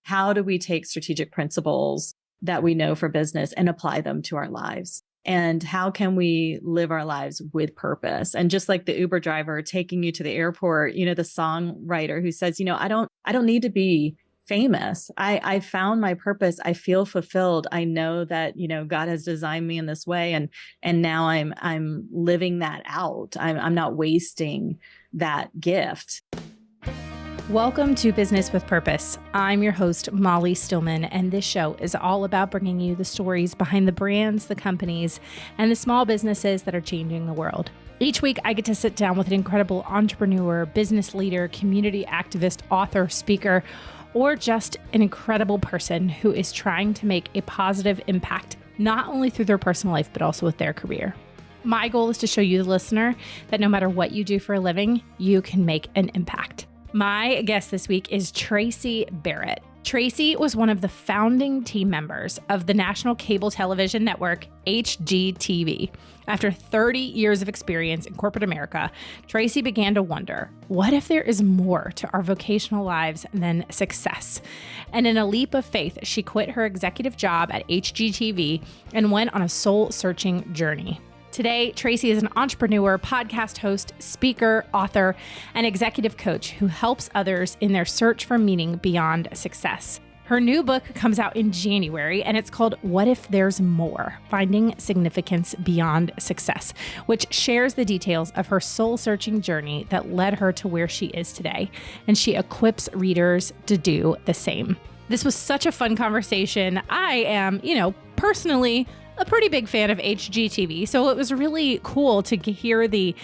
how do we take strategic principles that we know for business and apply them to our lives? And how can we live our lives with purpose? And just like the Uber driver taking you to the airport, the songwriter who says, I don't need to be famous. I found my purpose. I feel fulfilled. I know that, God has designed me in this way. And now I'm living that out. I'm not wasting that gift. Welcome to Business with Purpose. I'm your host, Molly Stillman, and this show is all about bringing you the stories behind the brands, the companies, and the small businesses that are changing the world. Each week, I get to sit down with an incredible entrepreneur, business leader, community activist, author, speaker, or just an incredible person who is trying to make a positive impact, not only through their personal life, but also with their career. My goal is to show you, the listener, that no matter what you do for a living, you can make an impact. My guest this week is Traci Barrett. Traci was one of the founding team members of the national cable television network, HGTV. After 30 years of experience in corporate America, Traci began to wonder, what if there is more to our vocational lives than success? And in a leap of faith, she quit her executive job at HGTV and went on a soul-searching journey. Today, Traci is an entrepreneur, podcast host, speaker, author, and executive coach who helps others in their search for meaning beyond success. Her new book comes out in January, and it's called What If There's More? Finding Significance Beyond Success, which shares the details of her soul-searching journey that led her to where she is today, and she equips readers to do the same. This was such a fun conversation. I am, personally a pretty big fan of HGTV, so it was really cool to hear the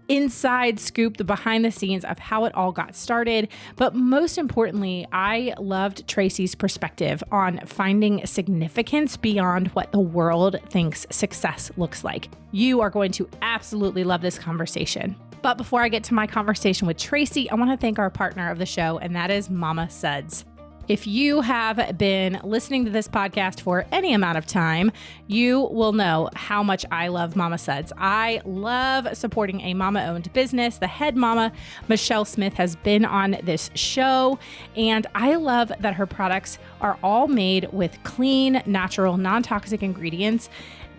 inside scoop, the behind the scenes of how it all got started. But most importantly, I loved Traci's perspective on finding significance beyond what the world thinks success looks like. You are going to absolutely love this conversation. But before I get to my conversation with Traci, I want to thank our partner of the show, and that is Mama Suds. If you have been listening to this podcast for any amount of time, you will know how much I love Mama Suds. I love supporting a mama-owned business. The head mama, Michelle Smith, has been on this show, and I love that her products are all made with clean, natural, non-toxic ingredients.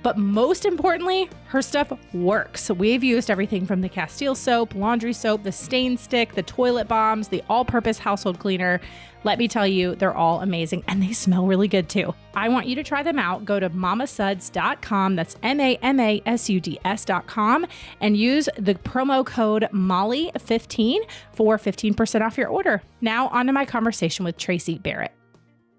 But most importantly, her stuff works. So we've used everything from the Castile soap, laundry soap, the stain stick, the toilet bombs, the all-purpose household cleaner. Let me tell you, they're all amazing, and they smell really good too. I want you to try them out. Go to mamasuds.com. That's MAMASUDS.com, and use the promo code MOLLY15 for 15% off your order. Now on to my conversation with Traci Barrett.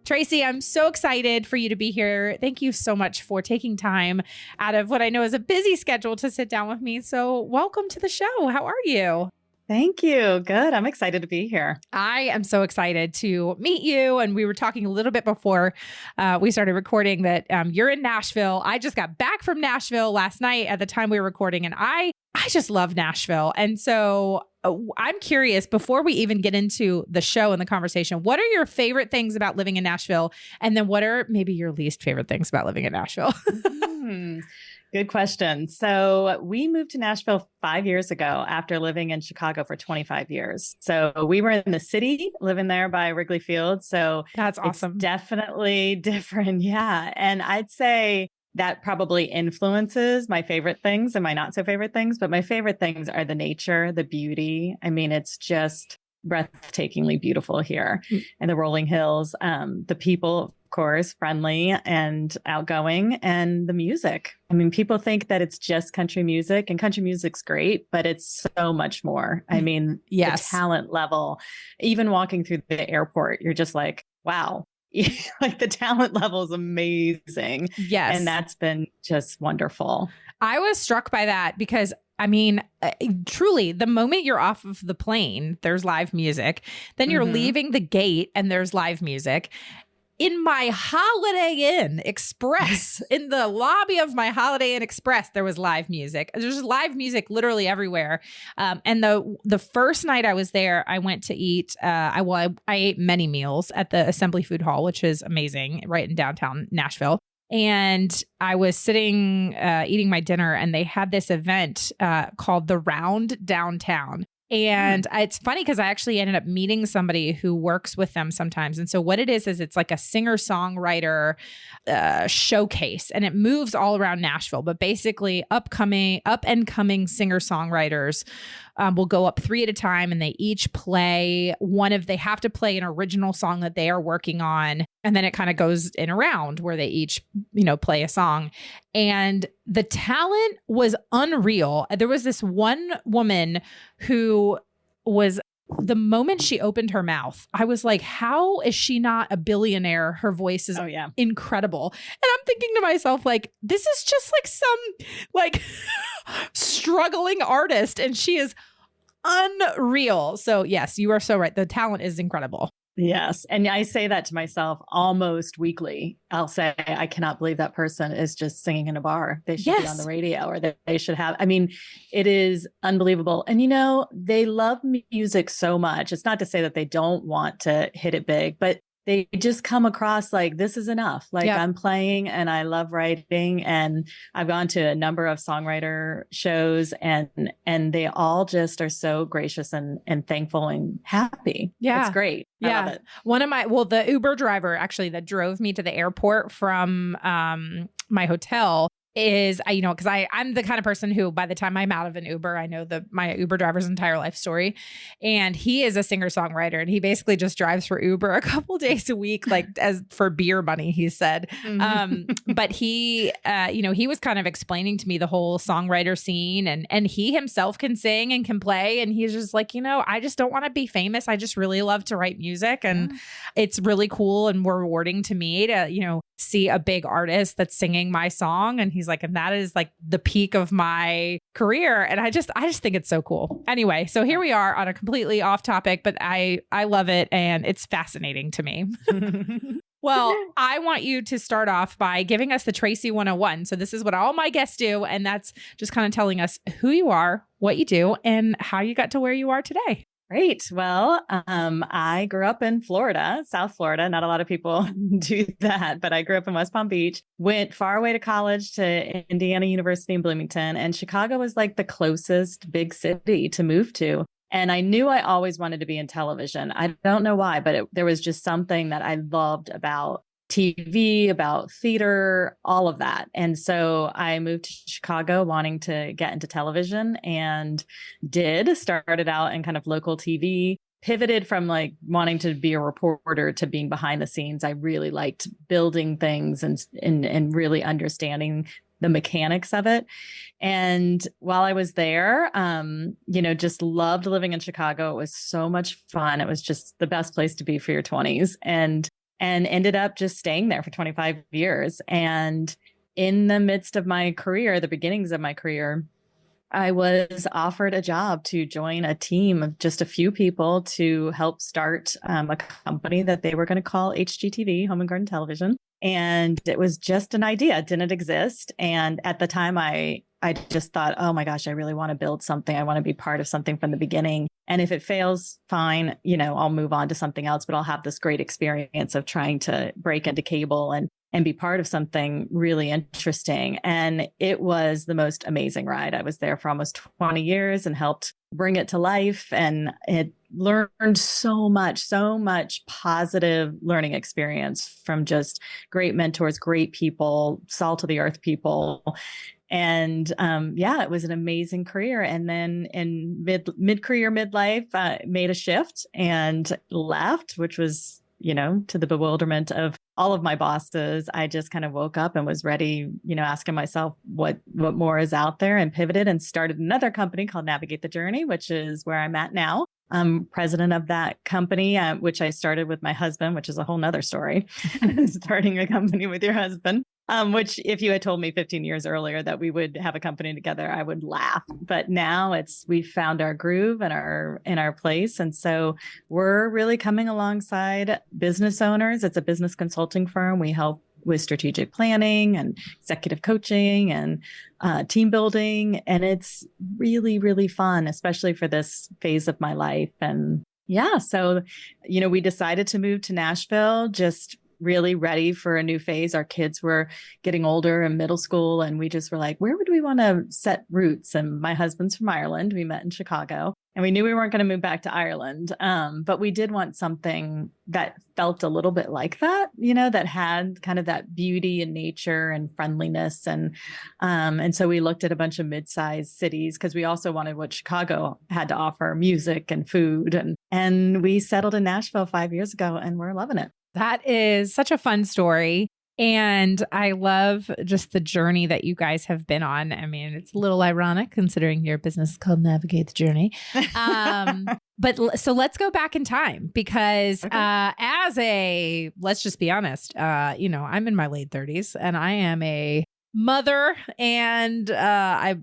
Traci, I'm so excited for you to be here. Thank you so much for taking time out of what I know is a busy schedule to sit down with me. So welcome to the show. How are you? Thank you. Good. I'm excited to be here. I am so excited to meet you. And we were talking a little bit before we started recording that you're in Nashville. I just got back from Nashville last night at the time we were recording, and I just love Nashville. And so I'm curious, before we even get into the show and the conversation, what are your favorite things about living in Nashville? And then what are maybe your least favorite things about living in Nashville? Good question. So we moved to Nashville 5 years ago after living in Chicago for 25 years. So we were in the city, living there by Wrigley Field. So that's awesome. It's definitely different. Yeah. And I'd say that probably influences my favorite things and my not so favorite things. But my favorite things are the nature, the beauty. I mean, it's just breathtakingly beautiful here. And the rolling hills, the people, of course, friendly and outgoing, and the music. I mean, people think that it's just country music, and country music's great, but it's so much more. I mean, yes. The talent level, even walking through the airport, you're just like, wow. Like the talent level is amazing. Yes. And that's been just wonderful. I was struck by that because truly, the moment you're off of the plane, there's live music. Then you're leaving the gate and there's live music. In my Holiday Inn Express, in the lobby of my Holiday Inn Express, there was live music. There's live music literally everywhere. And the first night I was there, I went to eat. I ate many meals at the Assembly Food Hall, which is amazing, right in downtown Nashville. And I was sitting eating my dinner, and they had this event called The Round Downtown. And it's funny because I actually ended up meeting somebody who works with them sometimes. And so what it is it's like a singer-songwriter showcase, and it moves all around Nashville. But basically up and coming singer-songwriters will go up 3 at a time, and they each play they have to play an original song that they are working on. And then it kind of goes in a round where they each, play a song. And the talent was unreal. There was this one woman who was, the moment she opened her mouth, I was like, how is she not a billionaire? Her voice is incredible. And I'm thinking to myself, like, this is just like some like struggling artist, and she is unreal. So yes, you are so right. The talent is incredible. Yes. And I say that to myself almost weekly. I'll say, I cannot believe that person is just singing in a bar. They should be on the radio, or they should have, it is unbelievable. And, they love music so much. It's not to say that they don't want to hit it big, but they just come across like, this is enough. Like, I'm playing and I love writing, and I've gone to a number of songwriter shows, and they all just are so gracious and thankful and happy. Yeah. It's great. I love it. The Uber driver actually that drove me to the airport from my hotel is, because I'm the kind of person who, by the time I'm out of an Uber, I know my Uber driver's entire life story. And he is a singer-songwriter, and he basically just drives for Uber a couple days a week, like as for beer money, he said. But he, he was kind of explaining to me the whole songwriter scene, and he himself can sing and can play. And he's just like, I just don't want to be famous. I just really love to write music. And it's really cool and rewarding to me to, see a big artist that's singing my song. And he's like, and that is like the peak of my career. And I just think it's so cool. Anyway, so here we are on a completely off topic, but I love it. And it's fascinating to me. Well, I want you to start off by giving us the Traci 101. So this is what all my guests do. And that's just kind of telling us who you are, what you do, and how you got to where you are today. Great. Well, I grew up in Florida, South Florida. Not a lot of people do that, but I grew up in West Palm Beach, went far away to college to Indiana University in Bloomington, and Chicago was like the closest big city to move to. And I knew I always wanted to be in television. I don't know why, but there was just something that I loved about TV, about theater, all of that. And so I moved to Chicago wanting to get into television, and started out in kind of local TV, pivoted from like wanting to be a reporter to being behind the scenes. I really liked building things and really understanding the mechanics of it. And while I was there, just loved living in Chicago. It was so much fun. It was just the best place to be for your 20s. And ended up just staying there for 25 years. And in the midst of my career, the beginnings of my career, I was offered a job to join a team of just a few people to help start a company that they were going to call HGTV, Home and Garden Television. And it was just an idea. It didn't exist. And at the time, I just thought, oh my gosh, I really want to build something. I want to be part of something from the beginning. And if it fails, fine, I'll move on to something else, but I'll have this great experience of trying to break into cable and be part of something really interesting. And it was the most amazing ride. I was there for almost 20 years and helped bring it to life. And it learned so much positive learning experience from just great mentors, great people, salt of the earth people. And it was an amazing career. And then in mid-career, midlife, made a shift and left, which was, to the bewilderment of all of my bosses. I just kind of woke up and was ready, asking myself what more is out there, and pivoted and started another company called Navigate the Journey, which is where I'm at now. I'm president of that company, which I started with my husband, which is a whole nother story. Starting a company with your husband. Which if you had told me 15 years earlier that we would have a company together, I would laugh. But now we've found our groove and our place. And so we're really coming alongside business owners. It's a business consulting firm. We help with strategic planning and executive coaching and team building. And it's really, really fun, especially for this phase of my life. And so, we decided to move to Nashville, just really ready for a new phase. Our kids were getting older in middle school, and we just were like, where would we want to set roots? And my husband's from Ireland. We met in Chicago. And we knew we weren't going to move back to Ireland. But we did want something that felt a little bit like that, that had kind of that beauty and nature and friendliness. And so we looked at a bunch of mid-sized cities because we also wanted what Chicago had to offer, music and food. And we settled in Nashville 5 years ago, and we're loving it. That is such a fun story. And I love just the journey that you guys have been on. I mean, it's a little ironic considering your business is called Navigate the Journey. But so let's go back in time because let's just be honest, I'm in my late 30s and I am a mother and I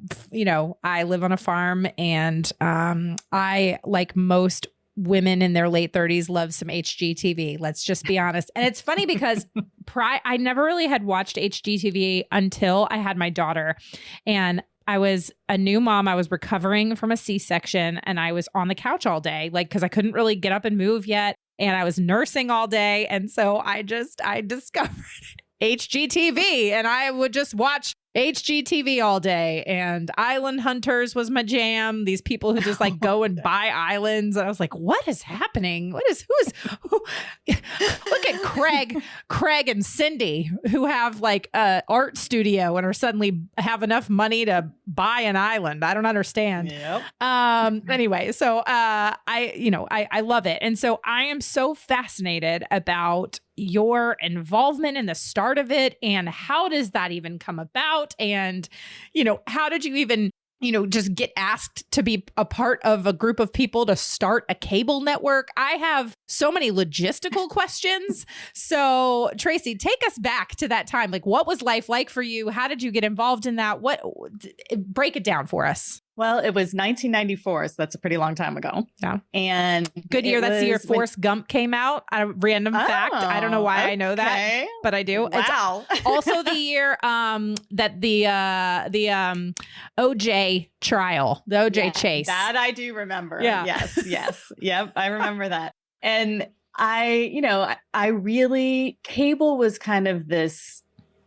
live on a farm and I, like most women in their late 30s, love some HGTV. Let's just be honest. And it's funny because I never really had watched HGTV until I had my daughter. And I was a new mom. I was recovering from a C-section and I was on the couch all day, because I couldn't really get up and move yet. And I was nursing all day. And so I discovered HGTV and I would just watch HGTV all day, and Island Hunters was my jam. These people who just go and buy islands. And I was like, what is happening? Who look at Craig and Cindy who have a art studio and are suddenly have enough money to buy an island. I don't understand. Yep. Anyway, so I love it. And so I am so fascinated about your involvement in the start of it and how does that even come about? And, how did you even, just get asked to be a part of a group of people to start a cable network? I have so many logistical questions. So Traci, take us back to that time. What was life like for you? How did you get involved in that? Break it down for us. Well, it was 1994, so that's a pretty long time ago. Yeah. And good year. That's the year Forrest Gump came out. A random fact. I don't know why I know that, but I do. Wow. It's also the year that the OJ trial, the OJ chase. That I do remember. Yeah. Yes. Yep. I remember that. And I really, cable was kind of this,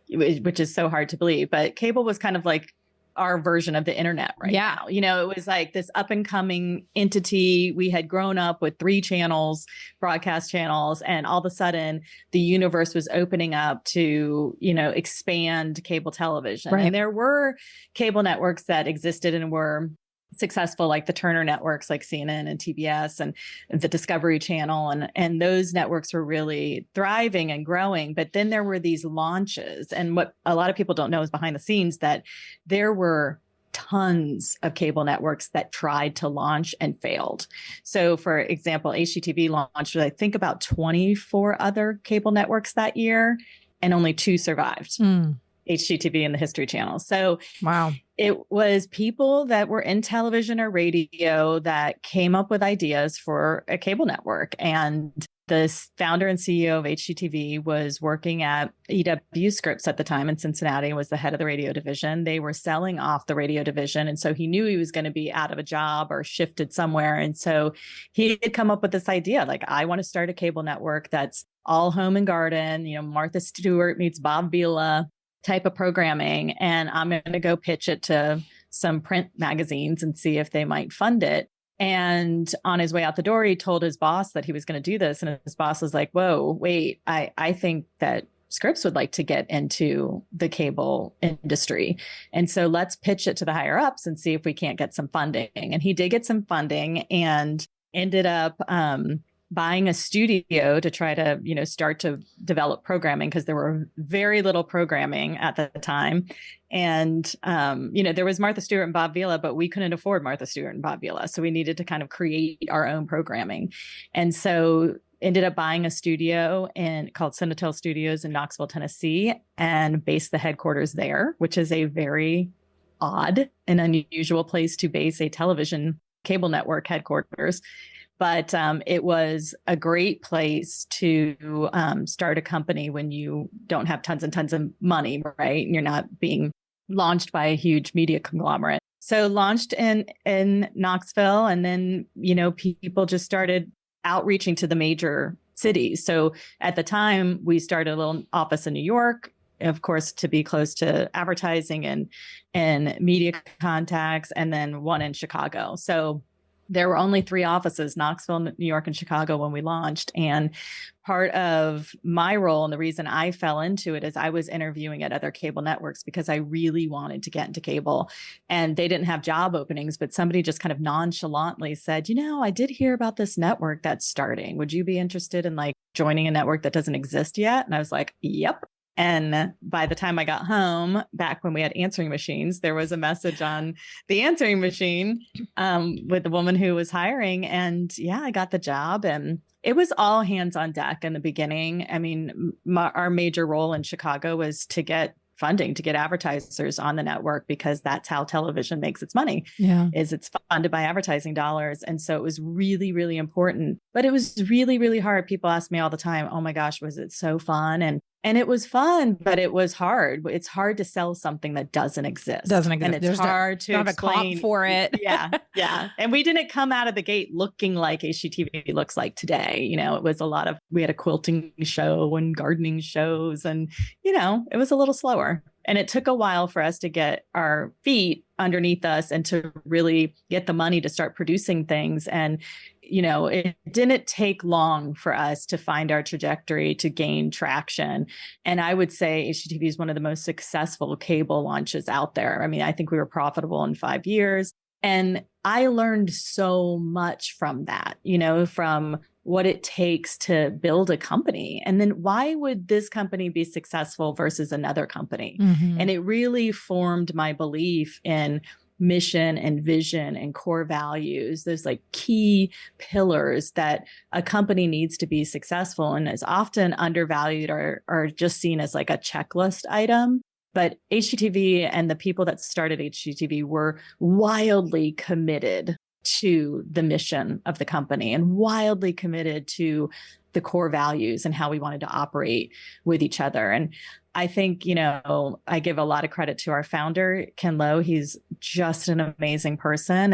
which is so hard to believe, but cable was kind of like our version of the internet now. It was like this up and coming entity. We had grown up with 3 channels, broadcast channels, and all of a sudden the universe was opening up to, expand cable television. Right. And there were cable networks that existed and were successful, like the Turner networks, like CNN and TBS and the Discovery Channel. And those networks were really thriving and growing. But then there were these launches. And what a lot of people don't know is behind the scenes that there were tons of cable networks that tried to launch and failed. So for example, HGTV launched with, I think, about 24 other cable networks that year, and only 2 survived. HGTV and the History Channel. So wow. It was people that were in television or radio that came up with ideas for a cable network. And the founder and CEO of HGTV was working at EW Scripps at the time in Cincinnati, was the head of the radio division. They were selling off the radio division. And so he knew he was going to be out of a job or shifted somewhere. And so he had come up with this idea, I want to start a cable network that's all home and garden, Martha Stewart meets Bob Vila type of programming. And I'm going to go pitch it to some print magazines and see if they might fund it. And on his way out the door, he told his boss that he was going to do this. And his boss was like, whoa, wait, I think that Scripps would like to get into the cable industry. And so let's pitch it to the higher ups and see if we can't get some funding. And he did get some funding and ended up buying a studio to try to, start to develop programming, because there were very little programming at the time. And, there was Martha Stewart and Bob Vila, but we couldn't afford Martha Stewart and Bob Vila. So we needed to kind of create our own programming. And so ended up buying a studio called Cinetel Studios in Knoxville, Tennessee, and based the headquarters there, which is a very odd and unusual place to base a television cable network headquarters. But it was a great place to start a company when you don't have tons and tons of money, right? And you're not being launched by a huge media conglomerate. So launched in Knoxville, and then, people just started outreaching to the major cities. So at the time, we started a little office in New York, of course, to be close to advertising and media contacts, and then one in Chicago. So there were only 3 offices, Knoxville, New York, and Chicago, when we launched. And part of my role and the reason I fell into it is I was interviewing at other cable networks because I really wanted to get into cable, and they didn't have job openings, but somebody just kind of nonchalantly said, I did hear about this network that's starting. Would you be interested in like joining a network that doesn't exist yet? And I was like, yep. And by the time I got home, back when we had answering machines, there was a message on the answering machine with the woman who was hiring. And yeah, I got the job, and it was all hands on deck in the beginning. I mean, our major role in Chicago was to get funding, to get advertisers on the network, because that's how television makes its money. Yeah. Is it's funded by advertising dollars. And so it was really, really important, but it was really, really hard. People ask me all the time, oh my gosh, was it so fun? And it was fun, but it was hard. It's hard to sell something that doesn't exist. And it's hard to explain. Have a comp for it. Yeah. And we didn't come out of the gate looking like HGTV looks like today. It was we had a quilting show and gardening shows, and, it was a little slower. And it took a while for us to get our feet underneath us and to really get the money to start producing things. And, it didn't take long for us to find our trajectory, to gain traction. And I would say HGTV is one of the most successful cable launches out there. I mean, I think we were profitable in 5 years. And I learned so much from that, from what it takes to build a company. And then why would this company be successful versus another company? Mm-hmm. And it really formed my belief in mission and vision and core values, those like key pillars that a company needs to be successful, and is often undervalued or just seen as like a checklist item. But HGTV and the people that started HGTV were wildly committed to the mission of the company and wildly committed to the core values and how we wanted to operate with each other. And I think, I give a lot of credit to our founder, Ken Lowe. He's just an amazing person.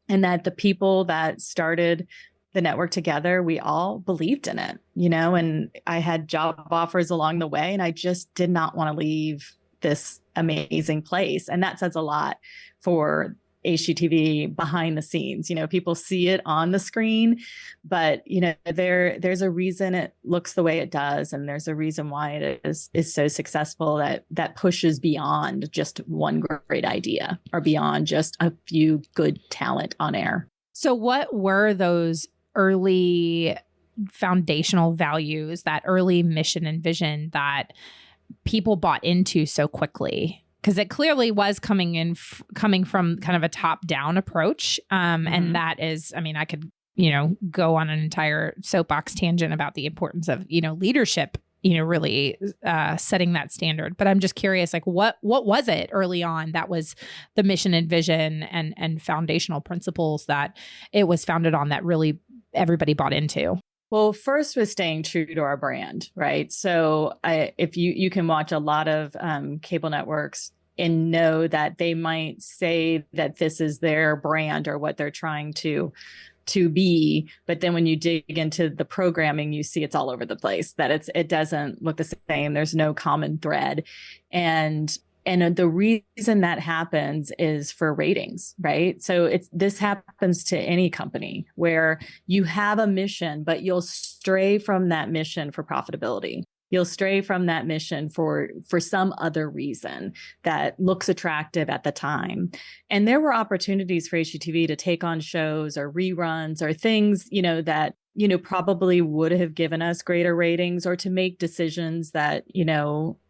And that the people that started the network together, we all believed in it, and I had job offers along the way, and I just did not want to leave this amazing place. And that says a lot for HGTV behind the scenes. People see it on the screen, but there's a reason it looks the way it does, and there's a reason why it is so successful, that pushes beyond just one great idea or beyond just a few good talent on air. So what were those early foundational values, that early mission and vision that people bought into so quickly? Because it clearly was coming from kind of a top-down approach. And that is, I mean, I could, go on an entire soapbox tangent about the importance of, leadership, really setting that standard. But I'm just curious, like, what was it early on that was the mission and vision and foundational principles that it was founded on that really everybody bought into? Well, first was staying true to our brand, right? So if you can watch a lot of cable networks and know that they might say that this is their brand or what they're trying to be, but then when you dig into the programming, you see it's all over the place, that it doesn't look the same. There's no common thread. And the reason that happens is for ratings, right? So this happens to any company where you have a mission, but you'll stray from that mission for profitability. You'll stray from that mission for some other reason that looks attractive at the time. And there were opportunities for HGTV to take on shows or reruns or things, that, probably would have given us greater ratings, or to make decisions that,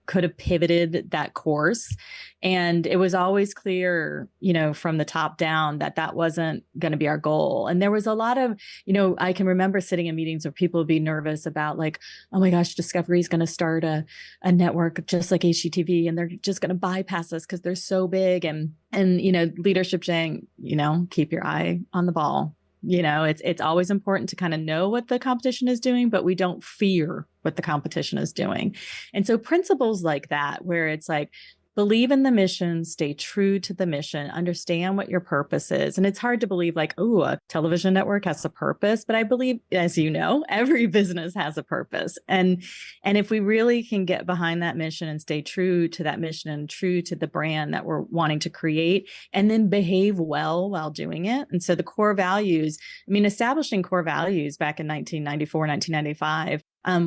could have pivoted that course. And it was always clear, from the top down that wasn't going to be our goal. And there was a lot of, I can remember sitting in meetings where people would be nervous about like, oh my gosh, Discovery is going to start a network just like HGTV, and they're just going to bypass us because they're so big. And leadership saying, keep your eye on the ball. It's always important to kind of know what the competition is doing, but we don't fear what the competition is doing. And so principles like that, where it's like, believe in the mission, stay true to the mission, understand what your purpose is. And it's hard to believe like, oh, a television network has a purpose. But I believe, as you know, every business has a purpose. And if we really can get behind that mission and stay true to that mission and true to the brand that we're wanting to create, and then behave well while doing it. And so the core values, I mean, establishing core values back in 1994, 1995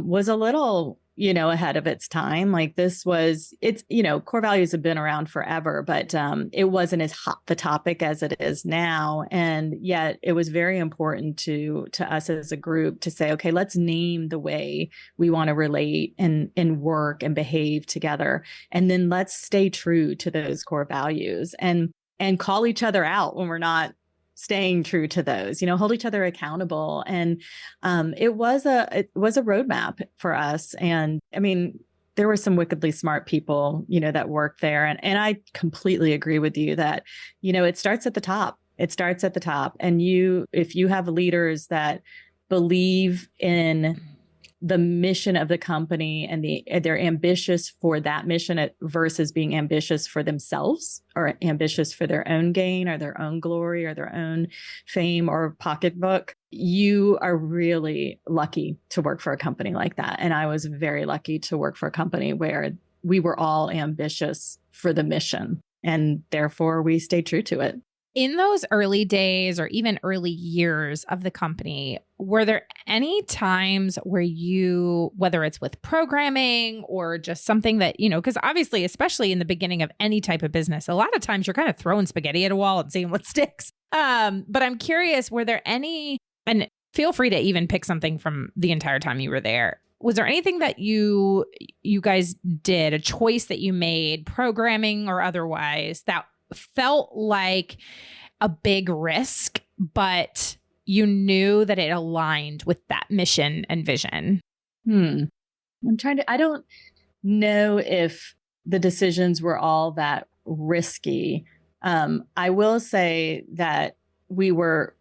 was a little ahead of its time. Like core values have been around forever, but it wasn't as hot the topic as it is now. And yet it was very important to us as a group to say, okay, let's name the way we want to relate and work and behave together. And then let's stay true to those core values and call each other out when we're not staying true to those, hold each other accountable. And it was a roadmap for us. And I mean, there were some wickedly smart people, that worked there. And I completely agree with you that, it starts at the top. It starts at the top. And if you have leaders that believe in the mission of the company and they're ambitious for that mission versus being ambitious for themselves or ambitious for their own gain or their own glory or their own fame or pocketbook, you are really lucky to work for a company like that. And I was very lucky to work for a company where we were all ambitious for the mission and therefore we stayed true to it. In those early days or even early years of the company, were there any times where whether it's with programming or just something that, because obviously, especially in the beginning of any type of business, a lot of times you're kind of throwing spaghetti at a wall and seeing what sticks. But I'm curious, were there any, and feel free to even pick something from the entire time you were there. Was there anything that you guys did, a choice that you made, programming or otherwise, that felt like a big risk, but you knew that it aligned with that mission and vision? I don't know if the decisions were all that risky. I will say that we were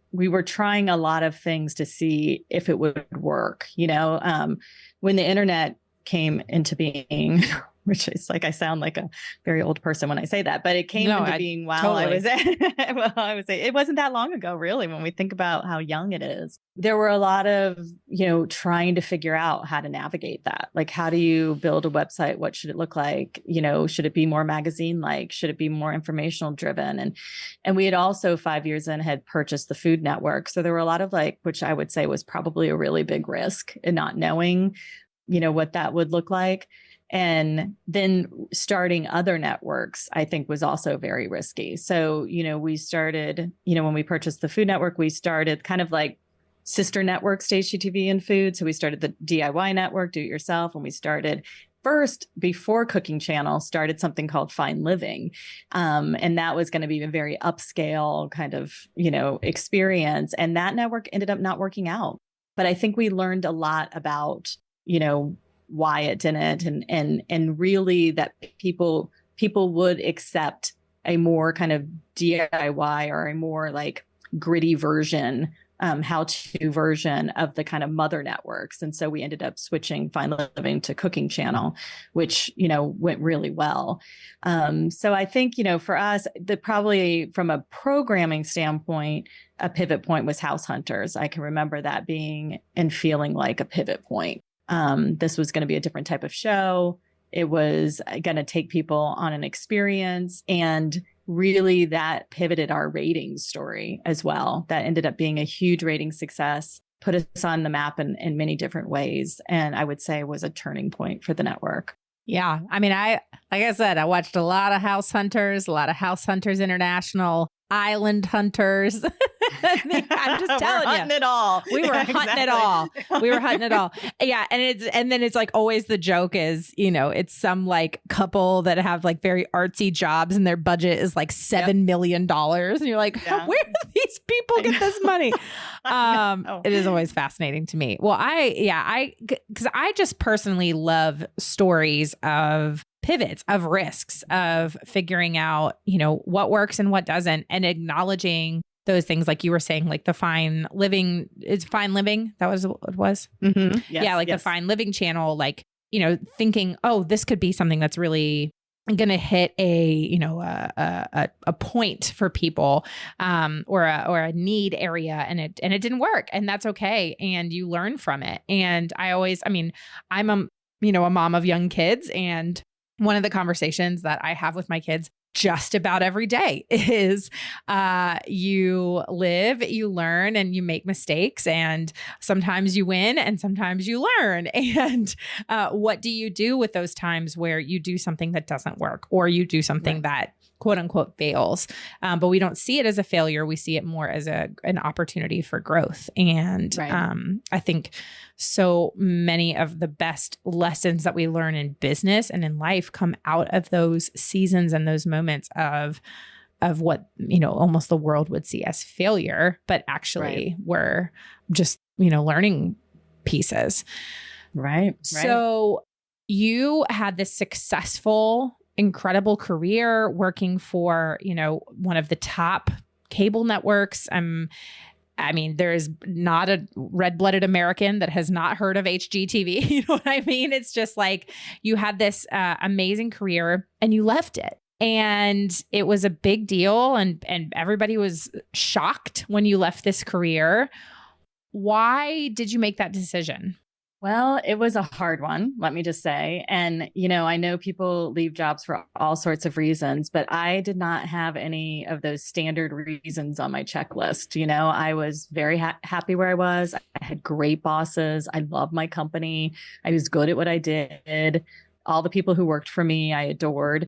trying a lot of things to see if it would work. When the internet came into being, which is like, I sound like a very old person when I say that, but it came into being while I was I would say it wasn't that long ago, really, when we think about how young it is. There were a lot of, trying to figure out how to navigate that. Like, how do you build a website? What should it look like? Should it be more magazine-like? Should it be more informational driven? And we had also 5 years in had purchased the Food Network. So there were a lot of which I would say was probably a really big risk in not knowing, what that would look like. And then starting other networks, I think, was also very risky. So, we started, when we purchased the Food Network, we started kind of like sister networks to HGTV and food. So we started the DIY network, do it yourself. And we started first, before Cooking Channel, started something called Fine Living. And that was going to be a very upscale kind of, experience. And that network ended up not working out. But I think we learned a lot about, why it didn't, and really that people would accept a more kind of DIY or a more like gritty version, how-to version of the kind of mother networks. And so we ended up switching Fine Living to Cooking Channel, which, went really well. So I think, for us, probably from a programming standpoint, a pivot point was House Hunters. I can remember that being and feeling like a pivot point. This was going to be a different type of show. It was going to take people on an experience, and really that pivoted our ratings story as well. That ended up being a huge rating success, put us on the map in many different ways. And I would say was a turning point for the network. Yeah. I mean, like I said, I watched a lot of House Hunters International, Island Hunters. I'm just telling you. Hunting it all. We were hunting it all. We were hunting it all. Yeah. And then it's like always the joke is, it's some like couple that have like very artsy jobs and their budget is like $7 million. And you're like, where do these people get this money? It is always fascinating to me. Well, because I just personally love stories of pivots, of risks, of figuring out, what works and what doesn't, and acknowledging those things, like you were saying, like the Fine Living, it's Fine Living. That was what it was. Mm-hmm. Yes, the Fine Living channel, like, thinking, oh, this could be something that's really going to hit a point for people, or a need area, and it didn't work, and that's okay. And you learn from it. And I'm a mom of young kids, and one of the conversations that I have with my kids just about every day is you live, you learn, and you make mistakes. And sometimes you win and sometimes you learn. And what do you do with those times where you do something that doesn't work, or you do something that quote unquote fails? But we don't see it as a failure. We see it more as an opportunity for growth. And I think so many of the best lessons that we learn in business and in life come out of those seasons and those moments of what, almost the world would see as failure, but actually were just, learning pieces. Right. So you had this successful, incredible career working for, one of the top cable networks. There's not a red-blooded American that has not heard of HGTV. You know what I mean? It's just like you had this amazing career and you left it. And it was a big deal. And everybody was shocked when you left this career. Why did you make that decision? Well, it was a hard one, let me just say. And, I know people leave jobs for all sorts of reasons, but I did not have any of those standard reasons on my checklist. I was very happy where I was. I had great bosses. I loved my company. I was good at what I did. All the people who worked for me, I adored.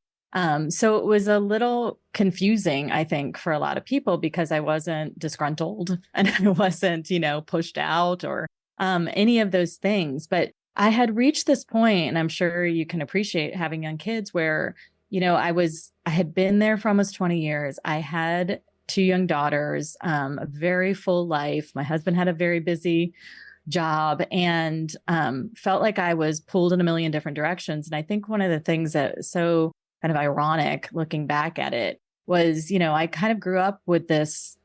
So it was a little confusing, I think, for a lot of people because I wasn't disgruntled and I wasn't, pushed out or any of those things. But I had reached this point, and I'm sure you can appreciate having young kids where, I had been there for almost 20 years. I had 2 young daughters, a very full life. My husband had a very busy job and felt like I was pulled in a million different directions. And I think one of the things that was so kind of ironic looking back at it was, I kind of grew up with this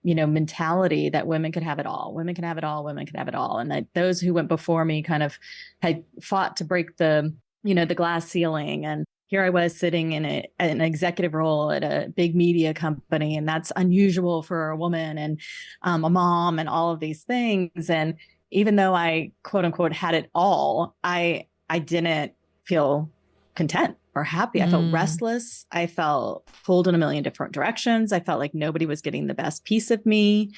mentality that women could have it all. Women can have it all. Women can have it all. And that those who went before me kind of had fought to break the glass ceiling. And here I was sitting in an executive role at a big media company. And that's unusual for a woman and a mom and all of these things. And even though I quote unquote had it all, I didn't feel content or happy. I felt restless. I felt pulled in a million different directions. I felt like nobody was getting the best piece of me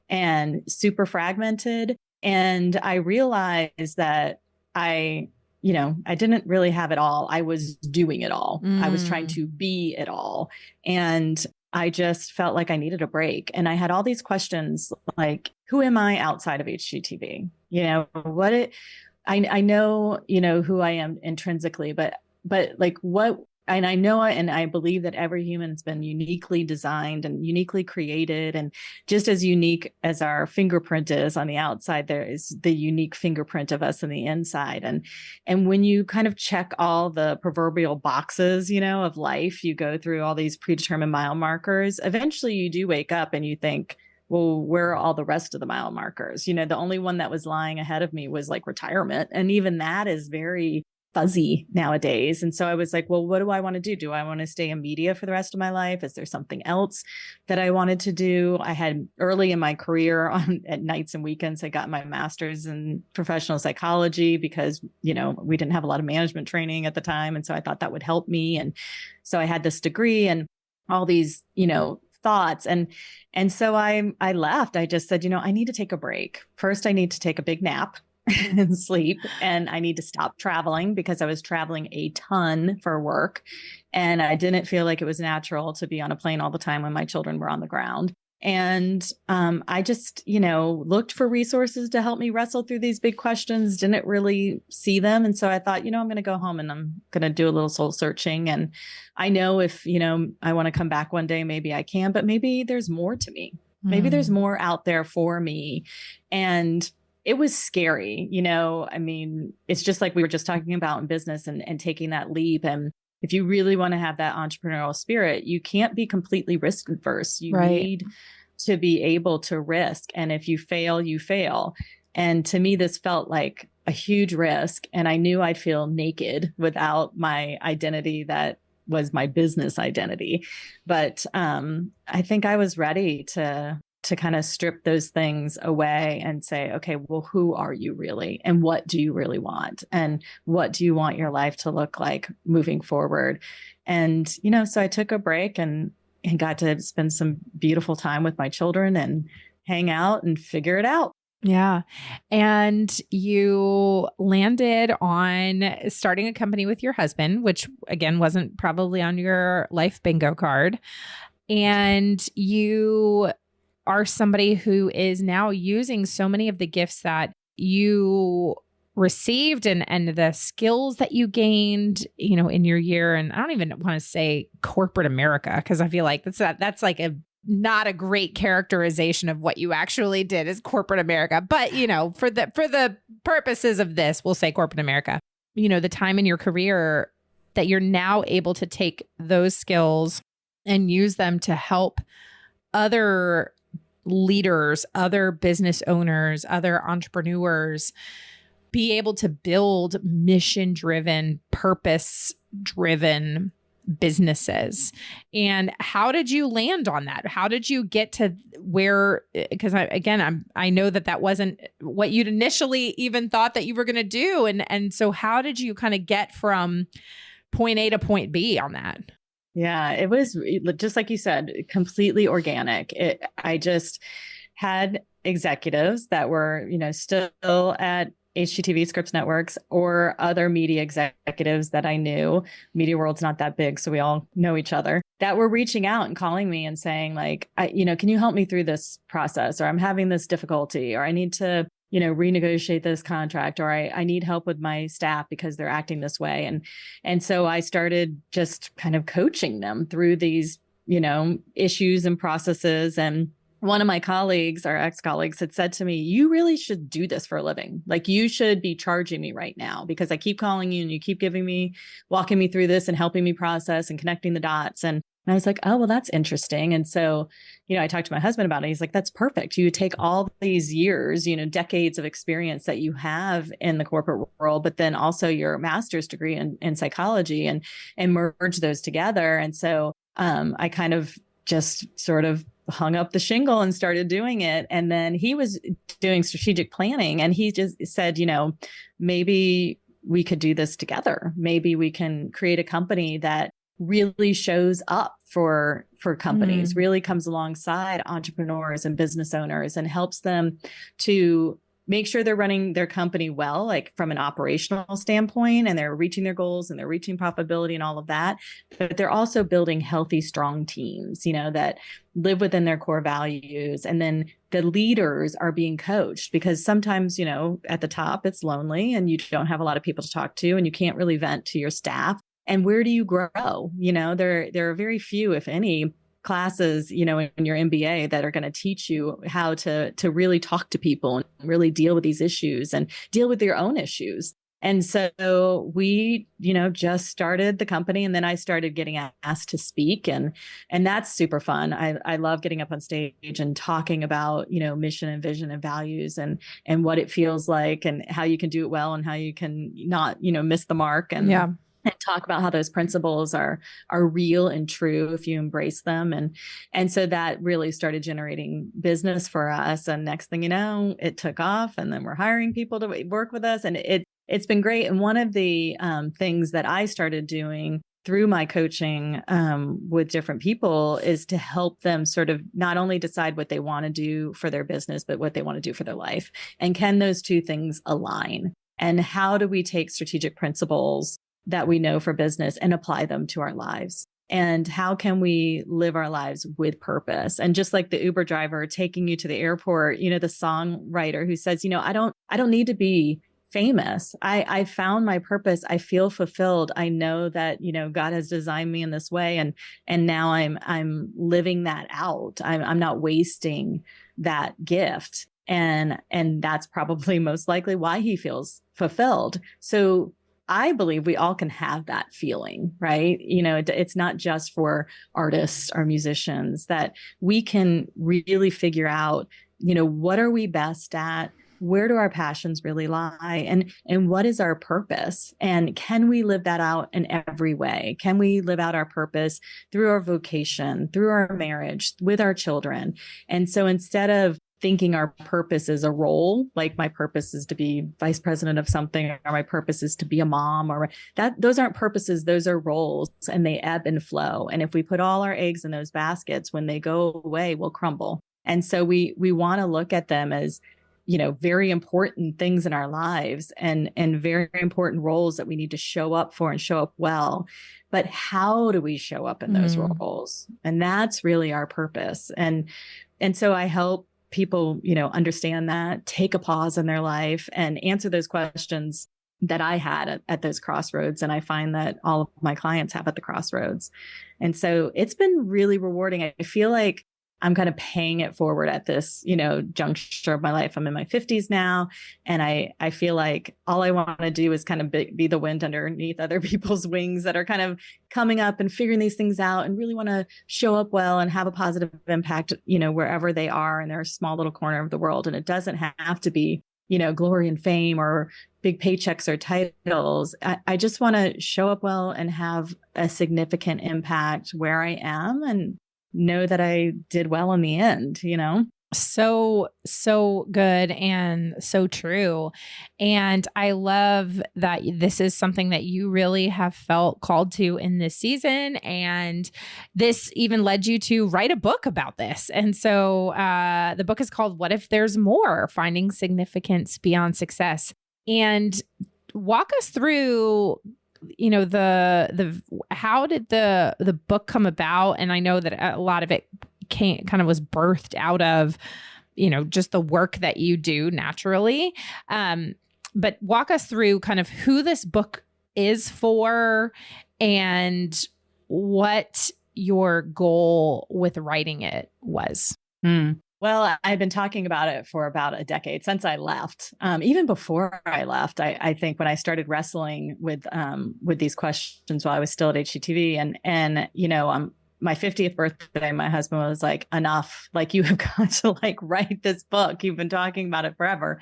and super fragmented. And I realized that I didn't really have it all. I was doing it all. I was trying to be it all. And I just felt like I needed a break. And I had all these questions like, who am I outside of HGTV? I know, who I am intrinsically, but like what, and I know, and I believe that every human has been uniquely designed and uniquely created. And just as unique as our fingerprint is on the outside, there is the unique fingerprint of us on the inside. And when you kind of check all the proverbial boxes, of life, you go through all these predetermined mile markers. Eventually you do wake up and you think, well, where are all the rest of the mile markers? The only one that was lying ahead of me was like retirement. And even that is very fuzzy nowadays. And so I was like, well, what do I want to do? Do I want to stay in media for the rest of my life? Is there something else that I wanted to do? I had early in my career at nights and weekends, I got my master's in professional psychology because, we didn't have a lot of management training at the time. And so I thought that would help me. And so I had this degree and all these, thoughts. And so I left. I just said, I need to take a break. First, I need to take a big nap and sleep. And I need to stop traveling because I was traveling a ton for work. And I didn't feel like it was natural to be on a plane all the time when my children were on the ground. And I just, looked for resources to help me wrestle through these big questions, didn't really see them. And so I thought, I'm going to go home and I'm going to do a little soul searching. And I know if, I want to come back one day, maybe I can, but maybe there's more to me. Maybe there's more out there for me. And it was scary, it's just like we were just talking about in business and taking that leap. And if you really want to have that entrepreneurial spirit, you can't be completely risk averse. You need to be able to risk. And if you fail, you fail. And to me, this felt like a huge risk. And I knew I'd feel naked without my identity that was my business identity. But I think I was ready to kind of strip those things away and say, okay, well, who are you really? And what do you really want? And what do you want your life to look like moving forward? And, so I took a break and got to spend some beautiful time with my children and hang out and figure it out. Yeah. And you landed on starting a company with your husband, which again wasn't probably on your life bingo card. And you are somebody who is now using so many of the gifts that you received and the skills that you gained, in your year. And I don't even want to say corporate America, because I feel like that's like not a great characterization of what you actually did as corporate America. But, for the purposes of this, we'll say corporate America, the time in your career that you're now able to take those skills and use them to help other leaders, other business owners, other entrepreneurs be able to build mission-driven, purpose-driven businesses. And how did you land on that? How did you get to where, because I know that wasn't what you'd initially even thought that you were going to do. And so how did you kind of get from point A to point B on that? Yeah, it was just like you said, completely organic. I just had executives that were, still at HGTV, Scripps Networks, or other media executives that I knew. Media world's not that big, so we all know each other, that were reaching out and calling me and saying like, can you help me through this process? Or I'm having this difficulty, or I need to, renegotiate this contract, or I need help with my staff because they're acting this way. And so I started just kind of coaching them through these, issues and processes. And one of my colleagues, our ex-colleagues, had said to me, you really should do this for a living. Like, you should be charging me right now because I keep calling you and you keep walking me through this and helping me process and connecting the dots. And I was like, oh, well, that's interesting. And so, I talked to my husband about it. He's like, that's perfect. You take all these years, decades of experience that you have in the corporate world, but then also your master's degree in psychology and merge those together. And so I kind of just sort of hung up the shingle and started doing it. And then he was doing strategic planning, and he just said, maybe we could do this together. Maybe we can create a company that really shows up for companies, really comes alongside entrepreneurs and business owners and helps them to make sure they're running their company well, like from an operational standpoint, and they're reaching their goals and they're reaching profitability and all of that. But they're also building healthy, strong teams, that live within their core values. And then the leaders are being coached, because sometimes, at the top, it's lonely and you don't have a lot of people to talk to and you can't really vent to your staff. And where do you grow? There are very few, if any, classes, in your MBA that are going to teach you how to really talk to people and really deal with these issues and deal with your own issues. And so we, just started the company, and then I started getting asked to speak, and that's super fun. I love getting up on stage and talking about, mission and vision and values and what it feels like and how you can do it well and how you can not, miss the mark. And yeah. And talk about how those principles are real and true if you embrace them. And so that really started generating business for us. And next thing you know, it took off, and then we're hiring people to work with us. And it's been great. And one of the things that I started doing through my coaching with different people is to help them sort of not only decide what they want to do for their business, but what they want to do for their life. And can those two things align? And how do we take strategic principles that we know for business and apply them to our lives? And how can we live our lives with purpose? And just like the Uber driver taking you to the airport, the songwriter who says, I don't need to be famous. I found my purpose. I feel fulfilled. I know that, God has designed me in this way. And now I'm living that out. I'm not wasting that gift. And that's probably most likely why he feels fulfilled. So I believe we all can have that feeling, right? It's not just for artists or musicians, that we can really figure out, what are we best at? where do our passions really lie? And what is our purpose? And can we live that out in every way? Can we live out our purpose through our vocation, through our marriage, with our children? And so instead of thinking our purpose is a role, like my purpose is to be vice president of something, or my purpose is to be a mom, or that, those aren't purposes, those are roles, and they ebb and flow. And if we put all our eggs in those baskets, when they go away, we'll crumble. And so we want to look at them as, very important things in our lives, and very important roles that we need to show up for and show up well. But how do we show up in those roles? And that's really our purpose. And so I help people, understand that, take a pause in their life and answer those questions that I had at those crossroads. And I find that all of my clients have at the crossroads. And so it's been really rewarding. I feel like I'm kind of paying it forward at this, juncture of my life. I'm in my 50s now. And I feel like all I want to do is kind of be the wind underneath other people's wings that are kind of coming up and figuring these things out, and really want to show up well and have a positive impact, wherever they are in their small little corner of the world. And it doesn't have to be, glory and fame or big paychecks or titles. I just want to show up well and have a significant impact where I am, and know that I did well in the end, So good and so true. And I love that this is something that you really have felt called to in this season. And this even led you to write a book about this. And so the book is called What If There's More? Finding Significance Beyond Success. And walk us through the how did the book come about? And I know that a lot of it kind of was birthed out of, just the work that you do naturally. But walk us through kind of who this book is for and what your goal with writing it was. Well, I've been talking about it for about a decade, since I left. Even before I left, I think when I started wrestling with these questions while I was still at HGTV, and my 50th birthday, my husband was like, enough, like, you have got to write this book. You've been talking about it forever.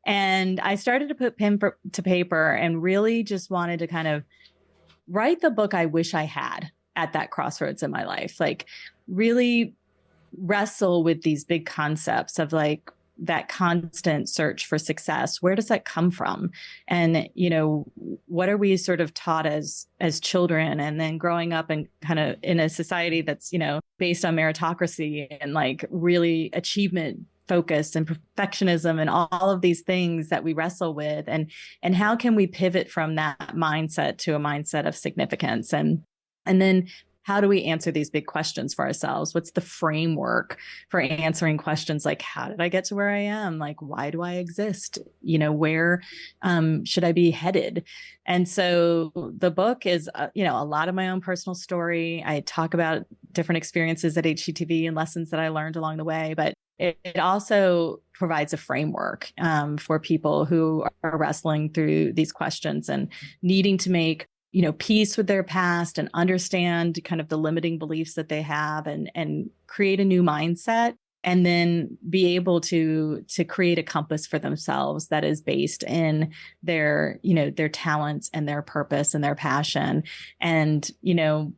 And I started to put pen to paper and really just wanted to kind of write the book I wish I had at that crossroads in my life, really wrestle with these big concepts of that constant search for success. Where does that come from? And, what are we sort of taught as children, and then growing up and kind of in a society that's, based on meritocracy and really achievement focused and perfectionism and all of these things that we wrestle with, and how can we pivot from that mindset to a mindset of significance? And then how do we answer these big questions for ourselves? What's the framework for answering questions like, how did I get to where I am? Why do I exist? Where should I be headed? And so the book is, a lot of my own personal story. I talk about different experiences at HGTV and lessons that I learned along the way, but it also provides a framework for people who are wrestling through these questions and needing to make peace with their past and understand kind of the limiting beliefs that they have, and create a new mindset, and then be able to create a compass for themselves that is based in their talents and their purpose and their passion. And,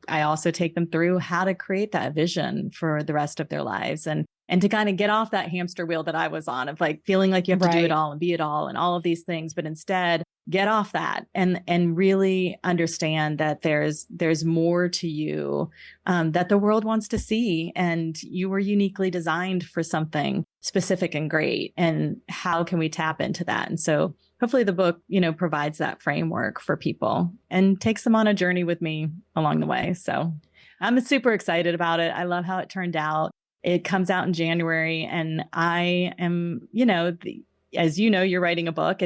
I also take them through how to create that vision for the rest of their lives, and to kind of get off that hamster wheel that I was on of feeling like you have to do it all and be it all and all of these things, but instead get off that and really understand that there's more to you that the world wants to see, and you were uniquely designed for something specific and great. And how can we tap into that? And so hopefully the book, provides that framework for people and takes them on a journey with me along the way. So I'm super excited about it. I love how it turned out. It comes out in January, and I am, as you're writing a book.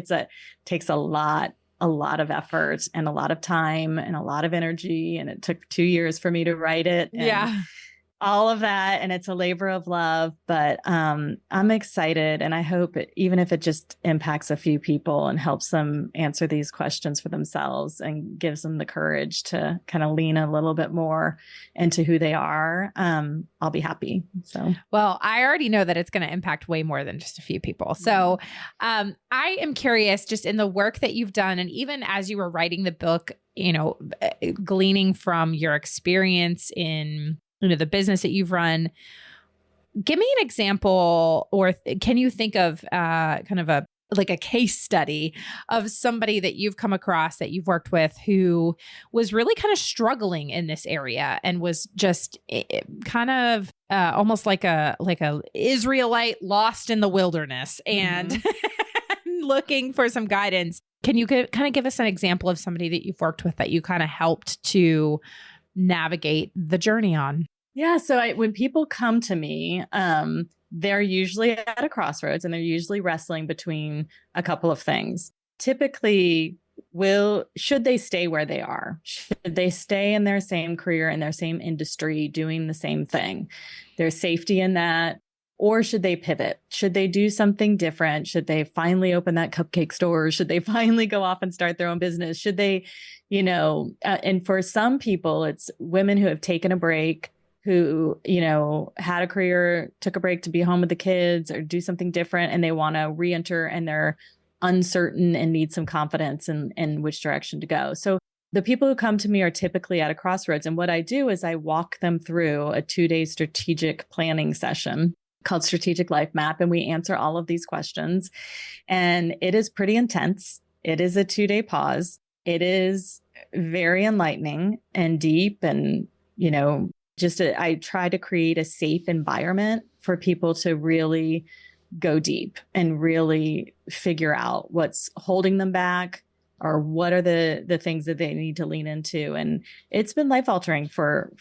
Takes a lot of effort and a lot of time and a lot of energy. And it took 2 years for me to write it. And, all of that. And it's a labor of love, but I'm excited. And I hope even if it just impacts a few people and helps them answer these questions for themselves and gives them the courage to kind of lean a little bit more into who they are, I'll be happy. So, well, I already know that it's going to impact way more than just a few people. So I am curious, just in the work that you've done, and even as you were writing the book, gleaning from your experience in the business that you've run, give me an example, or can you think of kind of a case study of somebody that you've come across that you've worked with who was really kind of struggling in this area and was just kind of almost like a Israelite lost in the wilderness and looking for some guidance. Can you kind of give us an example of somebody that you've worked with that you kind of helped to navigate the journey on? Yeah. So when people come to me, they're usually at a crossroads and they're usually wrestling between a couple of things. Typically, should they stay where they are? Should they stay in their same career, in their same industry, doing the same thing? There's safety in that. Or should they pivot? Should they do something different? Should they finally open that cupcake store? Should they finally go off and start their own business? Should they, and for some people, it's women who have taken a break, who, had a career, took a break to be home with the kids or do something different, and they want to re-enter and they're uncertain and need some confidence in which direction to go. So the people who come to me are typically at a crossroads. And what I do is I walk them through a 2-day strategic planning session called Strategic Life Map. And we answer all of these questions. And it is pretty intense. It is a 2-day pause. It is very enlightening and deep. And, I try to create a safe environment for people to really go deep and really figure out what's holding them back or what are the things that they need to lean into. And it's been life altering for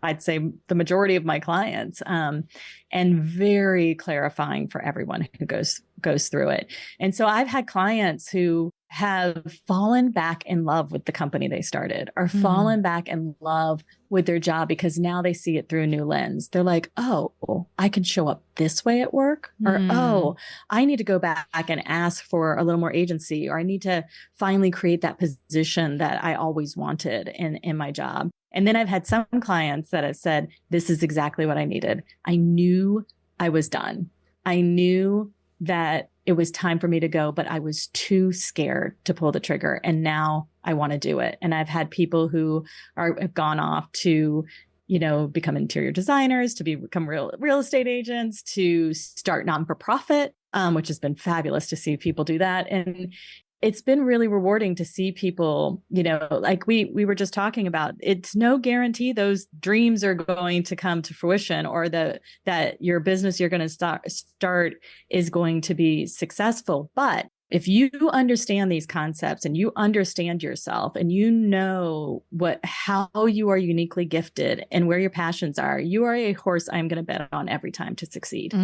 I'd say the majority of my clients, and very clarifying for everyone who goes through it. And so I've had clients who have fallen back in love with the company they started, or fallen back in love with their job because now they see it through a new lens. They're like, oh, I can show up this way at work, or, oh, I need to go back and ask for a little more agency, or I need to finally create that position that I always wanted in my job. And then I've had some clients that have said, this is exactly what I needed. I knew I was done. I knew that it was time for me to go, but I was too scared to pull the trigger. And now I want to do it. And I've had people who have gone off to, become interior designers, to become real estate agents, to start non-for-profit, which has been fabulous to see people do that. And it's been really rewarding to see people, like we were just talking about, it's no guarantee those dreams are going to come to fruition, or that your business you're going to start is going to be successful. But if you understand these concepts and you understand yourself and you know how you are uniquely gifted and where your passions are, you are a horse I'm going to bet on every time to succeed.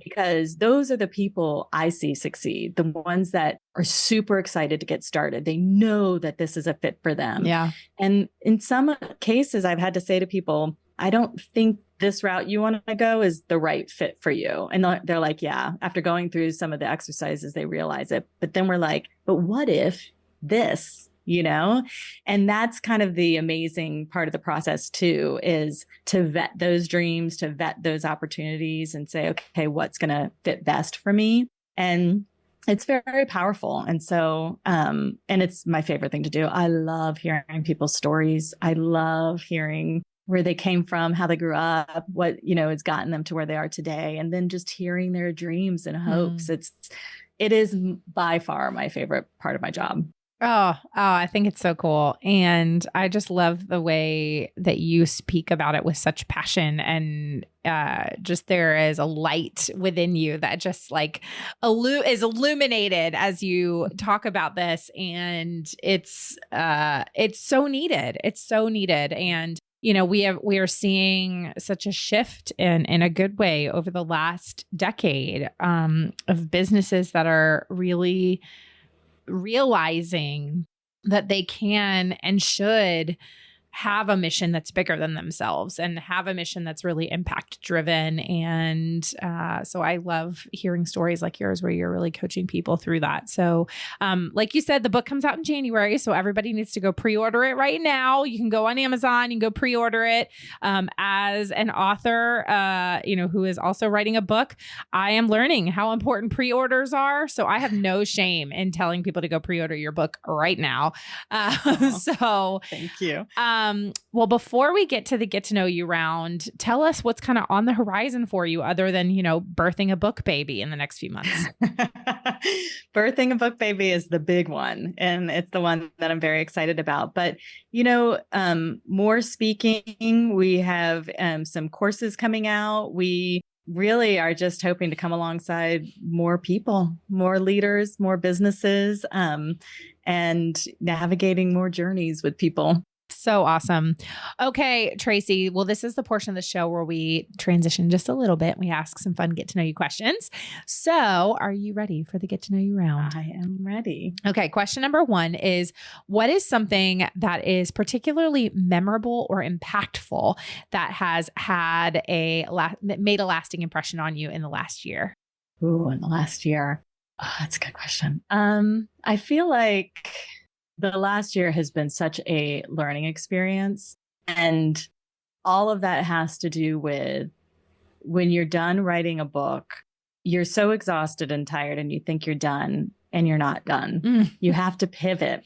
Because those are the people I see succeed, the ones that are super excited to get started. They know that this is a fit for them. Yeah. And in some cases, I've had to say to people, I don't think this route you want to go is the right fit for you. And they're like, yeah, after going through some of the exercises, they realize it. But then we're like, but what if this, and that's kind of the amazing part of the process too, is to vet those dreams, to vet those opportunities and say, okay, what's going to fit best for me? And it's very, very powerful. And so, and it's my favorite thing to do. I love hearing people's stories. I love hearing where they came from, how they grew up, what, has gotten them to where they are today. And then just hearing their dreams and hopes. It is by far my favorite part of my job. Oh, I think it's so cool. And I just love the way that you speak about it with such passion, and just there is a light within you that just is illuminated as you talk about this. And it's so needed. It's so needed. And we are seeing such a shift in a good way over the last decade of businesses that are really realizing that they can and should have a mission that's bigger than themselves and have a mission that's really impact driven. And so I love hearing stories like yours where you're really coaching people through that. So like you said, the book comes out in January, so everybody needs to go pre-order it right now. You can go on Amazon, you can go pre-order it. As an author, who is also writing a book, I am learning how important pre-orders are. So I have no shame in telling people to go pre-order your book right now. So thank you. Well, before we get to the get to know you round, tell us what's kind of on the horizon for you other than, birthing a book baby in the next few months. Birthing a book baby is the big one. And it's the one that I'm very excited about. But, more speaking, we have some courses coming out. We really are just hoping to come alongside more people, more leaders, more businesses, and navigating more journeys with people. So awesome. Okay, Traci. Well, this is the portion of the show where we transition just a little bit. We ask some fun get to know you questions. So are you ready for the get to know you round? I am ready. Okay. Question number 1 is, what is something that is particularly memorable or impactful that has had made a lasting impression on you in the last year? Ooh, in the last year. Oh, that's a good question. I feel like the last year has been such a learning experience, and all of that has to do with when you're done writing a book, you're so exhausted and tired and you think you're done and you're not done. You have to pivot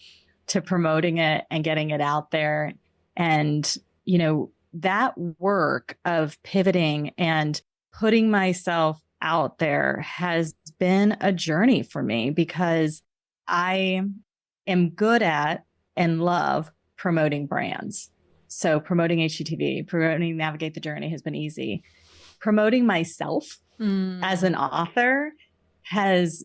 to promoting it and getting it out there. And, that work of pivoting and putting myself out there has been a journey for me, because I am good at and love promoting brands. So promoting HGTV, promoting Navigate the Journey has been easy. Promoting myself as an author has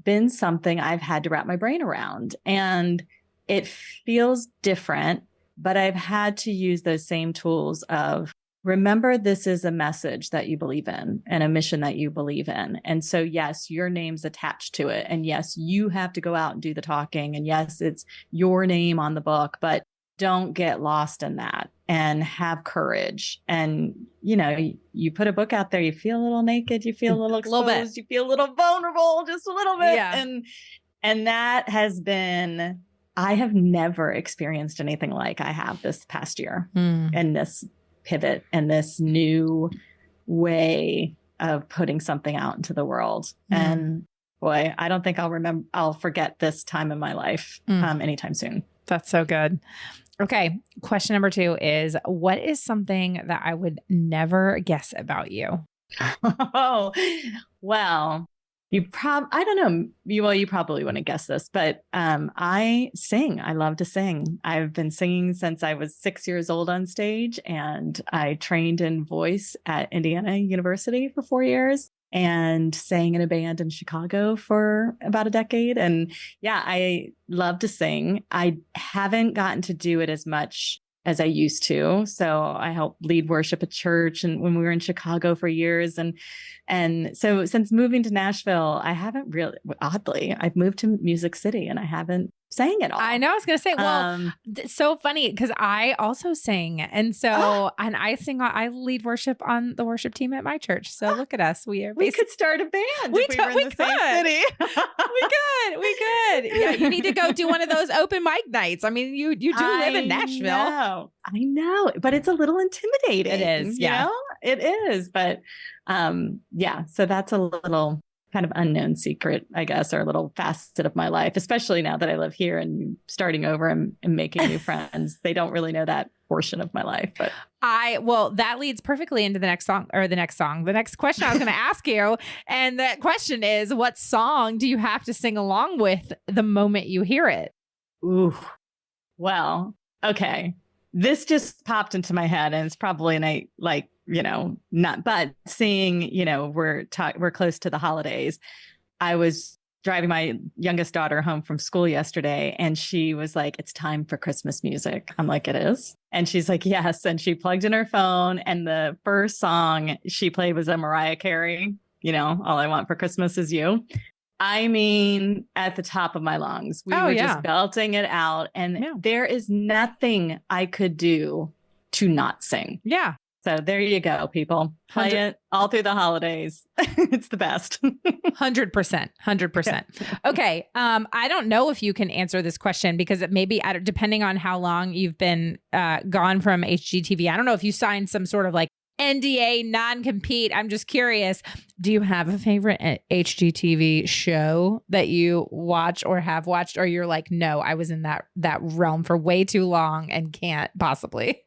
been something I've had to wrap my brain around. And it feels different, but I've had to use those same tools of, remember, this is a message that you believe in and a mission that you believe in. And so, yes, your name's attached to it. And yes, you have to go out and do the talking. And yes, it's your name on the book, but don't get lost in that and have courage. And, you put a book out there, you feel a little naked, you feel a little exposed, you feel a little vulnerable, just a little bit. Yeah. And that has been, I have never experienced anything like I have this past year. And this pivot and this new way of putting something out into the world. And boy, I don't think I'll forget this time in my life anytime soon. That's so good. Okay. Question number 2 is, what is something that I would never guess about you? Oh, well, I don't know. You probably wouldn't guess this, but I sing. I love to sing. I've been singing since I was 6 years old on stage, and I trained in voice at Indiana University for 4 years and sang in a band in Chicago for about a decade. And yeah, I love to sing. I haven't gotten to do it as much as I used to. So I helped lead worship at church, and when we were in Chicago for years. And so since moving to Nashville, I haven't really, oddly, I've moved to Music City and I haven't sang at all. I know. I was going to say, well, it's so funny because I also sing. And so, and I lead worship on the worship team at my church. So look at us. We could start a band if we were in the same city. We could. Yeah. You need to go do one of those open mic nights. I mean, you do live in Nashville. I know, but it's a little intimidating. It is. Yeah, it is. But so that's a little kind of unknown secret, I guess, or a little facet of my life, especially now that I live here and starting over and making new friends. They don't really know that portion of my life, but that leads perfectly into the next question I was going to ask you. And that question is, what song do you have to sing along with the moment you hear it? Ooh, well, okay. This just popped into my head, and it's probably but seeing, we're close to the holidays. I was driving my youngest daughter home from school yesterday, and she was like, "It's time for Christmas music." I'm like, "It is?" And she's like, "Yes." And she plugged in her phone, and the first song she played was a Mariah Carey, "All I Want for Christmas Is You." I mean, at the top of my lungs. We were just belting it out. And there is nothing I could do to not sing. Yeah. So there you go, people. Play it all through the holidays. It's the best. 100%. 100%. Okay. I don't know if you can answer this question because it may be, depending on how long you've been gone from HGTV. I don't know if you signed some sort of like NDA non-compete. I'm just curious. Do you have a favorite HGTV show that you watch or have watched, or you're like, no, I was in that realm for way too long and can't possibly?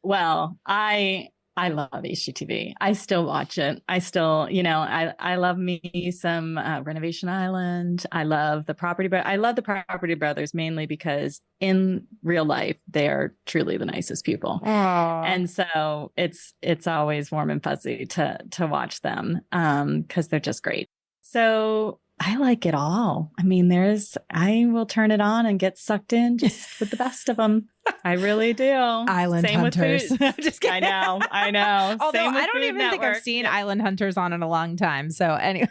Well, I love HGTV. I still watch it. I still, I love me some Renovation Island. I love the Property Brothers. I love the Property Brothers mainly because in real life, they are truly the nicest people. Aww. And so it's always warm and fuzzy to watch them because they're just great. So I like it all. I mean, I will turn it on and get sucked in just with the best of them. I really do. Island Same Hunters. With just kidding. I know. Although Same with I don't even think I've seen Island Hunters on in a long time. So anyway.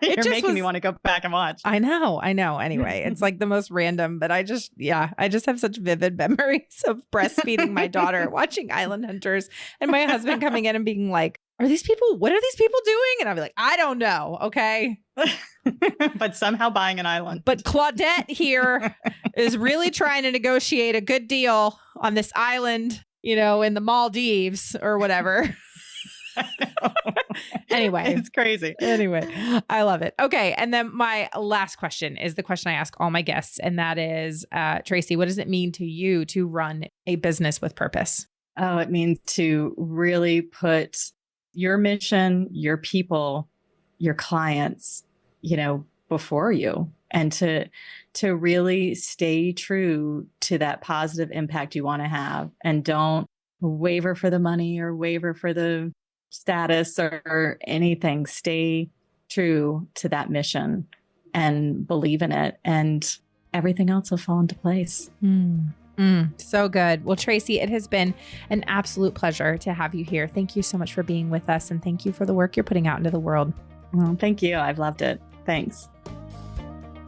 You're making me want to go back and watch. I know. Anyway, it's like the most random, but I just have such vivid memories of breastfeeding my daughter, watching Island Hunters, and my husband coming in and being like, what are these people doing? And I'd be like, I don't know. Okay. But somehow buying an island. But Claudette here is really trying to negotiate a good deal on this island, in the Maldives or whatever. Anyway, it's crazy. Anyway, I love it. Okay. And then my last question is the question I ask all my guests. And that is, Traci, what does it mean to you to run a business with purpose? Oh, it means to really put your mission, your people, your clients, before you, and to really stay true to that positive impact you want to have, and don't waver for the money or waver for the status or anything. Stay true to that mission and believe in it, and everything else will fall into place. So good. Well, Traci, it has been an absolute pleasure to have you here. Thank you so much for being with us, and thank you for the work you're putting out into the world. Well, thank you. I've loved it. Thanks.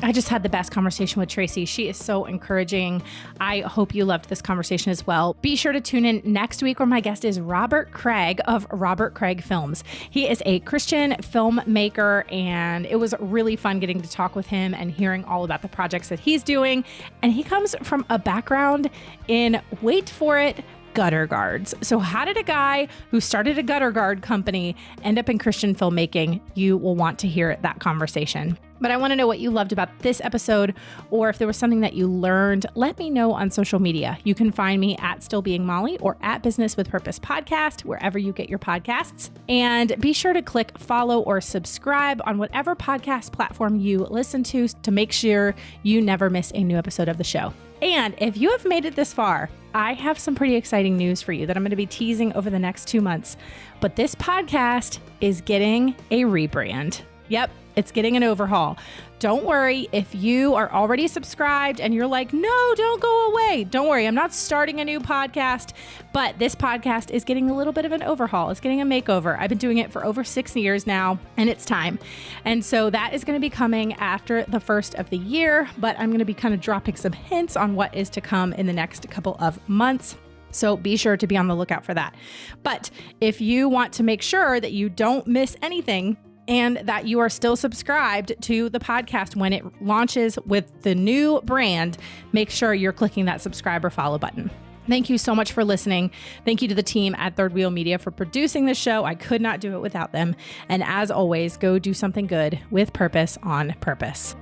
I just had the best conversation with Traci. She is so encouraging. I hope you loved this conversation as well. Be sure to tune in next week where my guest is Robert Craig of Robert Craig Films. He is a Christian filmmaker, and it was really fun getting to talk with him and hearing all about the projects that he's doing. And he comes from a background in, wait for it, gutter guards. So how did a guy who started a gutter guard company end up in Christian filmmaking? You will want to hear that conversation. But I want to know what you loved about this episode, or if there was something that you learned, let me know on social media. You can find me at Still Being Molly or at Business with Purpose Podcast, wherever you get your podcasts. And be sure to click follow or subscribe on whatever podcast platform you listen to make sure you never miss a new episode of the show. And if you have made it this far, I have some pretty exciting news for you that I'm going to be teasing over the next 2 months. But this podcast is getting a rebrand. Yep, it's getting an overhaul. Don't worry if you are already subscribed and you're like, no, don't go away. Don't worry, I'm not starting a new podcast, but this podcast is getting a little bit of an overhaul. It's getting a makeover. I've been doing it for over 6 years now, and it's time. And so that is going to be coming after the first of the year, but I'm going to be kind of dropping some hints on what is to come in the next couple of months. So be sure to be on the lookout for that. But if you want to make sure that you don't miss anything, and that you are still subscribed to the podcast when it launches with the new brand, make sure you're clicking that subscribe or follow button. Thank you so much for listening. Thank you to the team at Third Wheel Media for producing this show. I could not do it without them. And as always, go do something good with purpose on purpose.